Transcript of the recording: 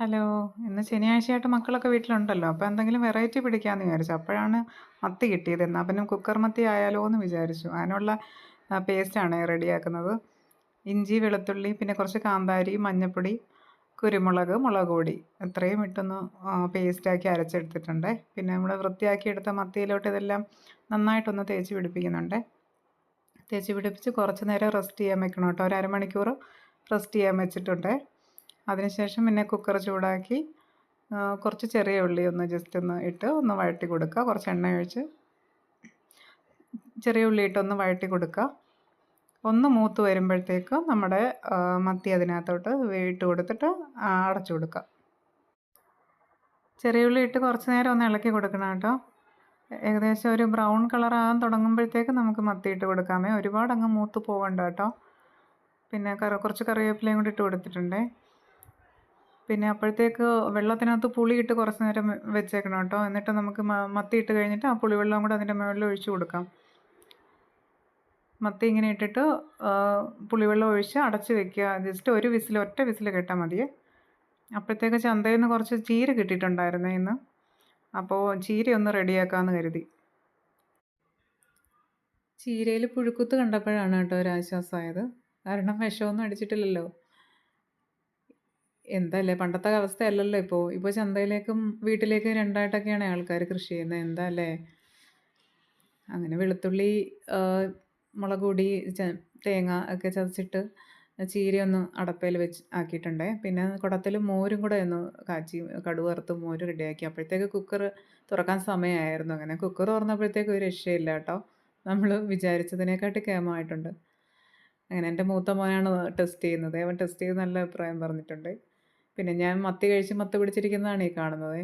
Hello. ഇന്ന് ശനിയാഴ്ചയായിട്ട് മക്കളൊക്കെ വീട്ടിലുണ്ടല്ലോ. അപ്പോൾ എന്തെങ്കിലും വെറൈറ്റി പിടിക്കാമെന്ന് വിചാരിച്ചു. അപ്പോഴാണ് മത്തി കിട്ടിയത്. എന്നാൽ പിന്നെ കുക്കർ മത്തി ആയാലോ എന്ന് വിചാരിച്ചു. അതിനുള്ള പേസ്റ്റാണ് റെഡിയാക്കുന്നത്. ഇഞ്ചി, വെളുത്തുള്ളി, പിന്നെ കുറച്ച് കാന്താരി, മഞ്ഞൾപ്പൊടി, കുരുമുളക്, മുളക് പൊടി ഇത്രയും ഇട്ടൊന്ന് പേസ്റ്റാക്കി അരച്ചെടുത്തിട്ടുണ്ട്. പിന്നെ നമ്മൾ വൃത്തിയാക്കിയെടുത്ത മത്തിയിലോട്ട് ഇതെല്ലാം നന്നായിട്ടൊന്ന് തേച്ച് പിടിപ്പിക്കുന്നുണ്ട്. തേച്ച് പിടിപ്പിച്ച് കുറച്ച് നേരം റെസ്റ്റ് ചെയ്യാൻ വെക്കണം കേട്ടോ. ഒരു അരമണിക്കൂർ റെസ്റ്റ് ചെയ്യാൻ വെച്ചിട്ടുണ്ട്. അതിനുശേഷം പിന്നെ കുക്കർ ചൂടാക്കി കുറച്ച് ചെറിയ ഉള്ളി ഒന്ന് ജസ്റ്റ് ഒന്ന് ഇട്ട് ഒന്ന് വഴറ്റി കൊടുക്കുക. കുറച്ച് എണ്ണ ഒഴിച്ച് ചെറിയ ഉള്ളി ഇട്ടൊന്ന് വഴറ്റി കൊടുക്കുക. ഒന്ന് മൂത്ത് വരുമ്പോഴത്തേക്ക് നമ്മുടെ മത്തി അതിനകത്തോട്ട് ഇട്ട് കൊടുത്തിട്ട് അടച്ചു കൊടുക്കുക. ചെറിയ ഉള്ളി ഇട്ട് കുറച്ച് നേരം ഒന്ന് ഇളക്കി കൊടുക്കണം കേട്ടോ. ഏകദേശം ഒരു ബ്രൗൺ കളറാകാൻ തുടങ്ങുമ്പോഴത്തേക്ക് നമുക്ക് മത്തി ഇട്ട് കൊടുക്കാമേ. ഒരുപാട് അങ്ങ് മൂത്ത് പോകണ്ട കേട്ടോ. പിന്നെ കുറച്ച് കറിവേപ്പിലയും കൂടി ഇട്ട് കൊടുത്തിട്ടുണ്ട്. പിന്നെ അപ്പോഴത്തേക്ക് വെള്ളത്തിനകത്ത് പുളി ഇട്ട് കുറച്ച് നേരം വെച്ചേക്കണം കേട്ടോ. എന്നിട്ട് നമുക്ക് മത്തി ഇട്ട് കഴിഞ്ഞിട്ട് ആ പുളിവെള്ളം കൂടെ അതിൻ്റെ മുകളിൽ ഒഴിച്ച് കൊടുക്കാം. മത്തി ഇങ്ങനെ ഇട്ടിട്ട് പുളിവെള്ളം ഒഴിച്ച് അടച്ച് വെക്കുക. ജസ്റ്റ് ഒരു വിസിൽ, ഒറ്റ വിസിൽ കേട്ടാൽ മതിയേ. അപ്പോഴത്തേക്ക് ചന്തയിൽ നിന്ന് കുറച്ച് ചീര കിട്ടിയിട്ടുണ്ടായിരുന്നേ ഇന്ന്. അപ്പോൾ ചീര ഒന്ന് റെഡിയാക്കാമെന്ന് കരുതി. ചീരയിൽ പുഴുക്കുത്ത് കണ്ടപ്പോഴാണ് കേട്ടോ ഒരാശ്വാസമായത്. കാരണം വിഷമൊന്നും അടിച്ചിട്ടില്ലല്ലോ. എന്തല്ലേ പണ്ടത്തെ അവസ്ഥയല്ലല്ലോ ഇപ്പോൾ. ഇപ്പോൾ ചന്തയിലേക്കും വീട്ടിലേക്കും രണ്ടായിട്ടൊക്കെയാണ് ആൾക്കാർ കൃഷി ചെയ്യുന്നത്. എന്താ അല്ലേ? അങ്ങനെ വെളുത്തുള്ളി, മുളക് പൊടി, തേങ്ങ ഒക്കെ ചതച്ചിട്ട് ചീരയൊന്ന് അടപ്പയിൽ വെച്ച് ആക്കിയിട്ടുണ്ടേ. പിന്നെ കുടത്തിൽ മോരും കൂടെ ഒന്ന് കാച്ചി കടുക് വറുത്ത് മോര് റെഡിയാക്കി. അപ്പോഴത്തേക്ക് കുക്കർ തുറക്കാൻ സമയമായിരുന്നു. അങ്ങനെ കുക്കർ തുറന്നപ്പോഴത്തേക്ക് ഒരു രക്ഷയില്ല കേട്ടോ. നമ്മൾ വിചാരിച്ചതിനെക്കാട്ടി കേമമായിട്ടുണ്ട്. അങ്ങനെ എൻ്റെ മൂത്ത മോനാണ് ടെസ്റ്റ് ചെയ്യുന്നത്. അവൻ ടെസ്റ്റ് ചെയ്ത് നല്ല അഭിപ്രായം പറഞ്ഞിട്ടുണ്ട്. പിന്നെ ഞാൻ മത്തി കഴിച്ച് മത്ത് പിടിച്ചിരിക്കുന്നതാണ് ഈ കാണുന്നത്.